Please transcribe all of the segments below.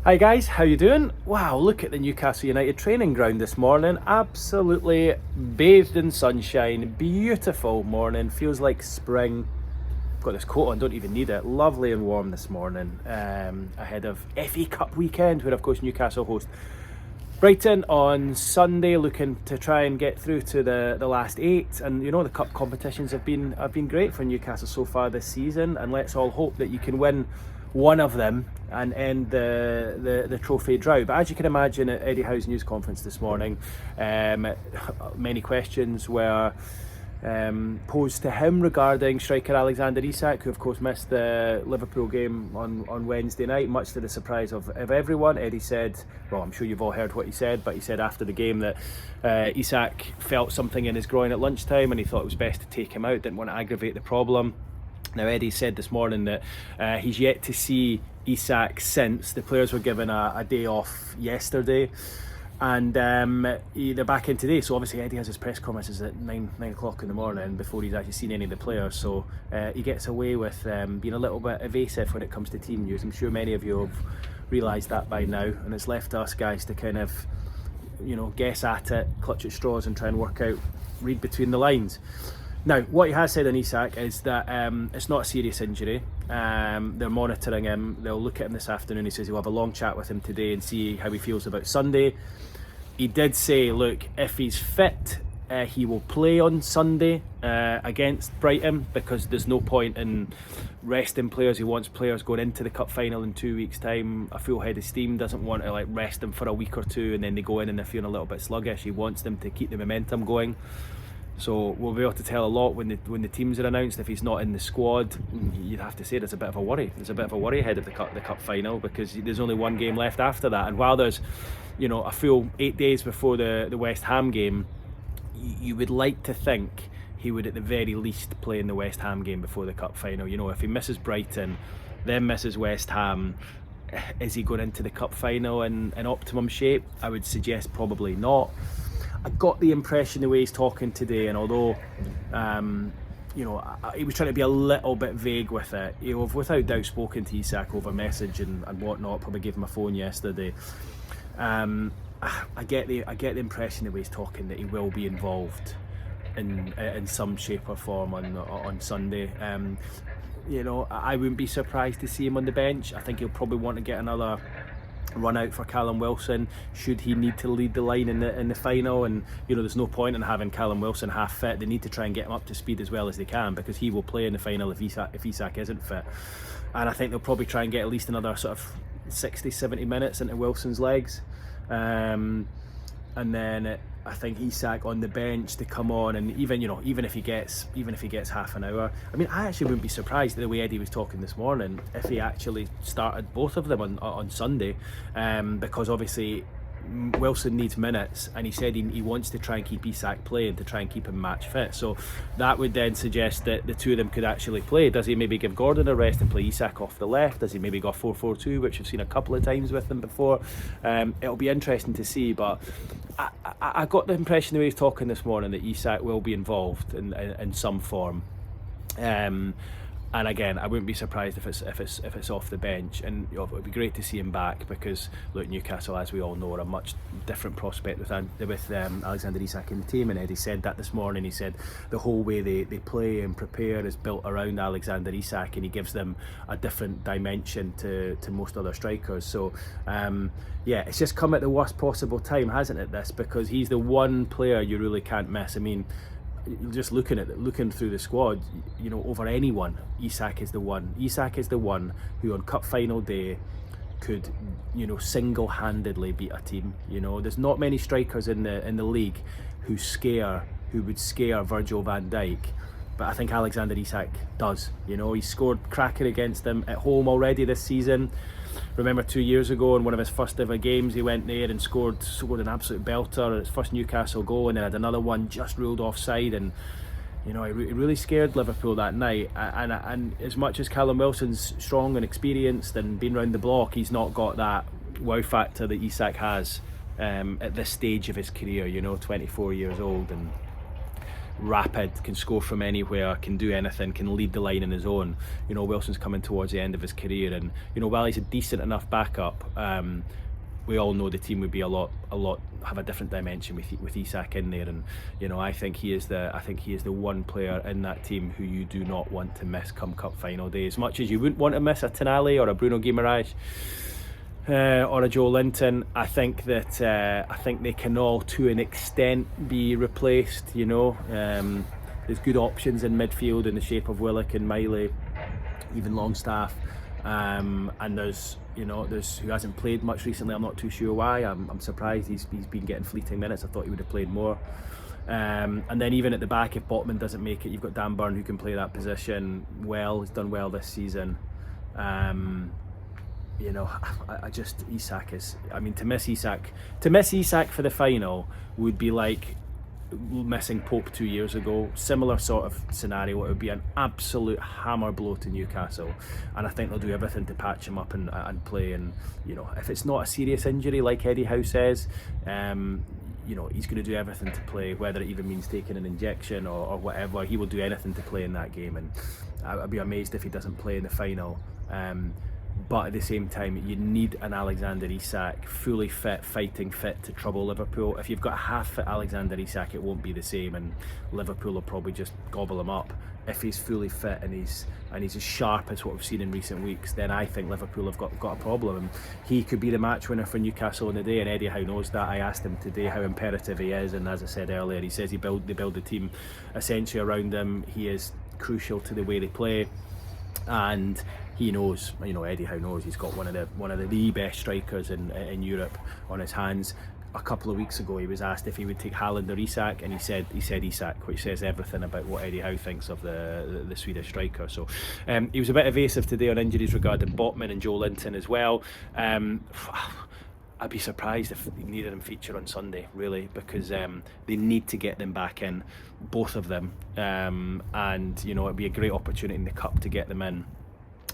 Hi guys, how you doing? Wow, look at the Newcastle United training ground this morning. Absolutely bathed in sunshine. Beautiful morning. Feels like spring. Got this coat on, don't even need it. Lovely and warm this morning. Ahead of FA Cup weekend, where of course Newcastle host Brighton on Sunday, looking to try and get through to the last eight. And you know, the cup competitions have been great for Newcastle so far this season, and let's all hope that you can win one of them and end the trophy drought. But as you can imagine, at Eddie Howe's news conference this morning, many questions were posed to him regarding striker Alexander Isak, who of course missed the Liverpool game on Wednesday night, much to the surprise of everyone. Eddie said, well, I'm sure you've all heard what he said, but he said after the game that Isak felt something in his groin at lunchtime and he thought it was best to take him out, didn't want to aggravate the problem. Now, Eddie said this morning that he's yet to see Isak since. The players were given a day off yesterday, and they're back in today. So obviously Eddie has his press conferences at 9 o'clock in the morning before he's actually seen any of the players. So he gets away with being a little bit evasive when it comes to team news. I'm sure many of you have realised that by now, and it's left us guys to kind of, you know, guess at it, clutch at straws and try and work out, read between the lines. Now, what he has said on Isak is that it's not a serious injury. They're monitoring him. They'll look at him this afternoon. He says he'll have a long chat with him today and see how he feels about Sunday. He did say, look, if he's fit, he will play on Sunday against Brighton, because there's no point in resting players. He wants players going into the cup final in 2 weeks' time a full head of steam. Doesn't want to rest them for a week or two and then they go in and they're feeling a little bit sluggish. He wants them to keep the momentum going. So we'll be able to tell a lot when the teams are announced. If he's not in the squad, you'd have to say there's a bit of a worry. There's a bit of a worry ahead of the cup final, because there's only one game left after that. And while there's, you know, a full 8 days before the West Ham game, you would like to think he would at the very least play in the West Ham game before the cup final. You know, if he misses Brighton, then misses West Ham, is he going into the cup final in optimum shape? I would suggest probably not. I got the impression the way he's talking today, and although you know, he was trying to be a little bit vague with it, he'll have without doubt spoken to Isak over message and whatnot, probably gave him a phone yesterday. I get the impression the way he's talking that he will be involved in some shape or form on Sunday. You know, I wouldn't be surprised to see him on the bench. I think he'll probably want to get another run out for Callum Wilson should he need to lead the line in the final. And you know, there's no point in having Callum Wilson half fit. They need to try and get him up to speed as well as they can, because he will play in the final if Isak isn't fit. And I think they'll probably try and get at least another sort of 60-70 minutes into Wilson's legs, and then I think Isak on the bench to come on, and even if he gets half an hour. I mean, I actually wouldn't be surprised the way Eddie was talking this morning if he actually started both of them on Sunday, because obviously Wilson needs minutes, and he said he wants to try and keep Isak playing to try and keep him match fit. So that would then suggest that the two of them could actually play. Does he maybe give Gordon a rest and play Isak off the left? Does he maybe go 4-4-2, which we've seen a couple of times with him before? It'll be interesting to see, but I got the impression the way he was talking this morning that Isak will be involved in some form. And again, I wouldn't be surprised if it's off the bench, and you know, it would be great to see him back, because look, Newcastle, as we all know, are a much different prospect with Alexander Isak in the team. And Eddie said that this morning. He said the whole way they play and prepare is built around Alexander Isak, and he gives them a different dimension to most other strikers. So yeah, it's just come at the worst possible time, hasn't it, this? Because he's the one player you really can't miss. I mean, just looking through the squad, you know, over anyone, Isak is the one. Isak is the one who on cup final day could, you know, single-handedly beat a team. You know, there's not many strikers in the league who would scare Virgil van Dijk, but I think Alexander Isak does. You know, he's scored cracker against them at home already this season. Remember 2 years ago in one of his first ever games, he went there and scored an absolute belter, his first Newcastle goal, and then had another one just ruled offside. And you know, he really scared Liverpool that night. And as much as Callum Wilson's strong and experienced and been round the block, he's not got that wow factor that Isak has at this stage of his career. You know, 24 years old, and rapid, can score from anywhere, can do anything, can lead the line on his own. You know, Wilson's coming towards the end of his career, and you know, while he's a decent enough backup, we all know the team would be a lot have a different dimension with Isak in there. And you know, I think he is the one player in that team who you do not want to miss come cup final day. As much as you wouldn't want to miss a Tonali or a Bruno Guimaraes or a Joe Linton, I think they can all to an extent be replaced. You know, there's good options in midfield in the shape of Willock and Miley, even Longstaff. And there's who hasn't played much recently. I'm not too sure why. I'm surprised he's been getting fleeting minutes. I thought he would have played more. And then even at the back, if Botman doesn't make it, you've got Dan Burn who can play that position well. He's done well this season. You know, I just, Isak is, I mean, to miss Isak for the final would be like missing Pope 2 years ago. Similar sort of scenario. It would be an absolute hammer blow to Newcastle, and I think they'll do everything to patch him up and play. And you know, if it's not a serious injury like Eddie Howe says, you know, he's going to do everything to play, whether it even means taking an injection or whatever. He will do anything to play in that game, and I'd be amazed if he doesn't play in the final. But at the same time, you need an Alexander Isak fully fit, fighting fit to trouble Liverpool. If you've got a half-fit Alexander Isak, it won't be the same, and Liverpool will probably just gobble him up. If he's fully fit and he's as sharp as what we've seen in recent weeks, then I think Liverpool have got a problem. And he could be the match winner for Newcastle on the day, and Eddie Howe knows that. I asked him today how imperative he is, and as I said earlier, he says they build the team essentially around him. He is crucial to the way they play, and he knows, you know, Eddie Howe knows he's got one of the best strikers in Europe on his hands. A couple of weeks ago, he was asked if he would take Haaland or Isak, and he said Isak, which says everything about what Eddie Howe thinks of the Swedish striker. So he was a bit evasive today on injuries regarding Botman and Joe Linton as well. I'd be surprised if neither of them feature on Sunday, really, because they need to get them back in, both of them, and you know, it'd be a great opportunity in the cup to get them in,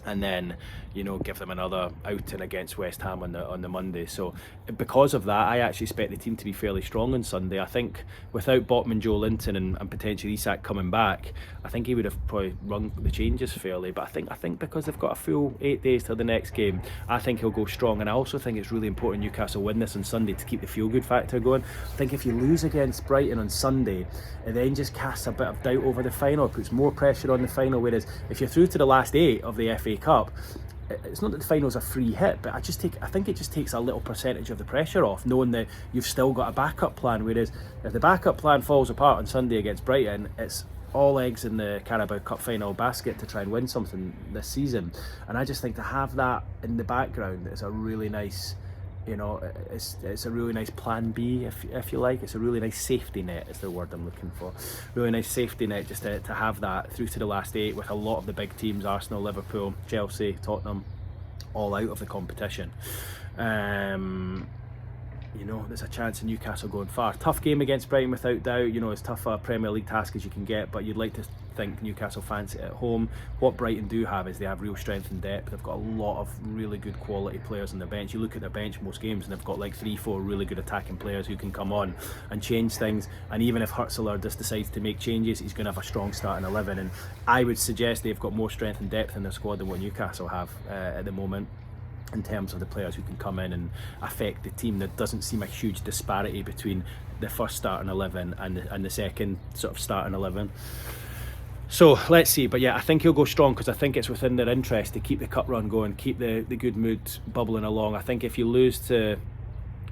and then, you know, give them another outing against West Ham on the Monday. So because of that, I actually expect the team to be fairly strong on Sunday. I think without Botman, Joe Linton and potentially Isak coming back, I think he would have probably run the changes fairly. But I think because they've got a full 8 days till the next game, I think he'll go strong. And I also think it's really important Newcastle win this on Sunday to keep the feel-good factor going. I think if you lose against Brighton on Sunday, it then just casts a bit of doubt over the final. It puts more pressure on the final, whereas if you're through to the last 8 of the FA Cup, it's not that the final's a free hit, but I think it just takes a little percentage of the pressure off, knowing that you've still got a backup plan. Whereas if the backup plan falls apart on Sunday against Brighton, it's all eggs in the Carabao Cup final basket to try and win something this season. And I just think to have that in the background is a really nice, you know, it's a really nice plan B, if you like. It's a really nice safety net, is the word I'm looking for. Really nice safety net just to have that through to the last 8 with a lot of the big teams, Arsenal, Liverpool, Chelsea, Tottenham, all out of the competition. You know, there's a chance of Newcastle going far. Tough game against Brighton without doubt. You know, as tough a Premier League task as you can get, but you'd like to think Newcastle fancy it at home. What Brighton do have is they have real strength and depth. They've got a lot of really good quality players on their bench. You look at their bench most games and they've got like 3-4 really good attacking players who can come on and change things. And even if Hurtzler just decides to make changes, he's going to have a strong starting 11. And I would suggest they've got more strength and depth in their squad than what Newcastle have at the moment, in terms of the players who can come in and affect the team. There doesn't seem a huge disparity between the first starting 11 and the second sort of starting 11. So let's see. But yeah, I think he'll go strong because I think it's within their interest to keep the cup run going, keep the good mood bubbling along. I think if you lose to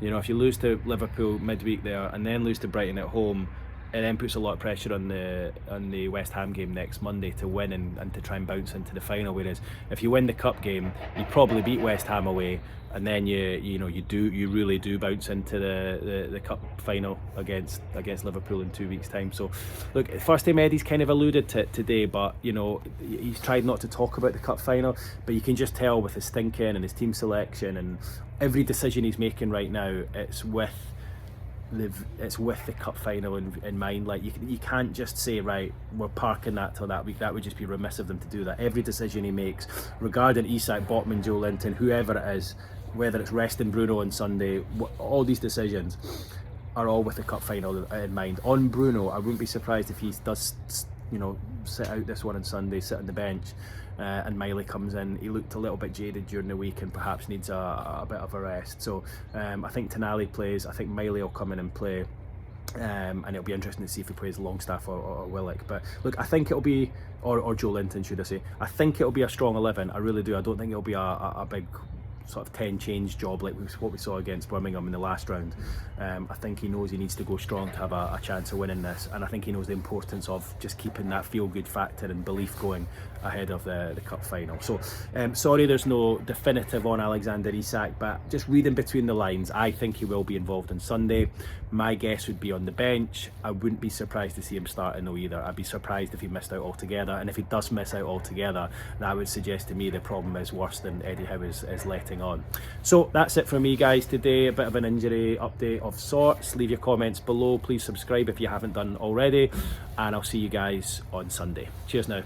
Liverpool midweek there and then lose to Brighton at home, it then puts a lot of pressure on the West Ham game next Monday to win and to try and bounce into the final. Whereas if you win the cup game, you probably beat West Ham away, and then you really do bounce into the cup final against Liverpool in 2 weeks' time. So look, first time Eddie's kind of alluded to it today, but you know, he's tried not to talk about the cup final, but you can just tell with his thinking and his team selection and every decision he's making right now, it's with the cup final in mind. Like you can't just say, right, we're parking that till that week. That would just be remiss of them to do that. Every decision he makes regarding Isak, Botman, Joe Linton, whoever it is, whether it's resting Bruno on Sunday, all these decisions are all with the cup final in mind. On Bruno, I wouldn't be surprised if he does, you know, sit out this one on Sunday, sit on the bench, and Miley comes in. He looked a little bit jaded during the week and perhaps needs a bit of a rest. So I think Tonali plays. I think Miley will come in and play. And it'll be interesting to see if he plays Longstaff or Willock. But look, I think it'll be, or Joe Linton, should I say. I think it'll be a strong 11. I really do. I don't think it'll be a big sort of 10 change job like what we saw against Birmingham in the last round. I think he knows he needs to go strong to have a chance of winning this, and I think he knows the importance of just keeping that feel-good factor and belief going ahead of the cup final. So sorry there's no definitive on Alexander Isak, but just reading between the lines, I think he will be involved on Sunday. My guess would be on the bench. I wouldn't be surprised to see him starting though either. I'd be surprised if he missed out altogether, and if he does miss out altogether, that would suggest to me the problem is worse than Eddie Howe is letting on. So that's it from me, guys, today. A bit of an injury update of sorts. Leave your comments below. Please subscribe if you haven't done already, and I'll see you guys on Sunday. Cheers now.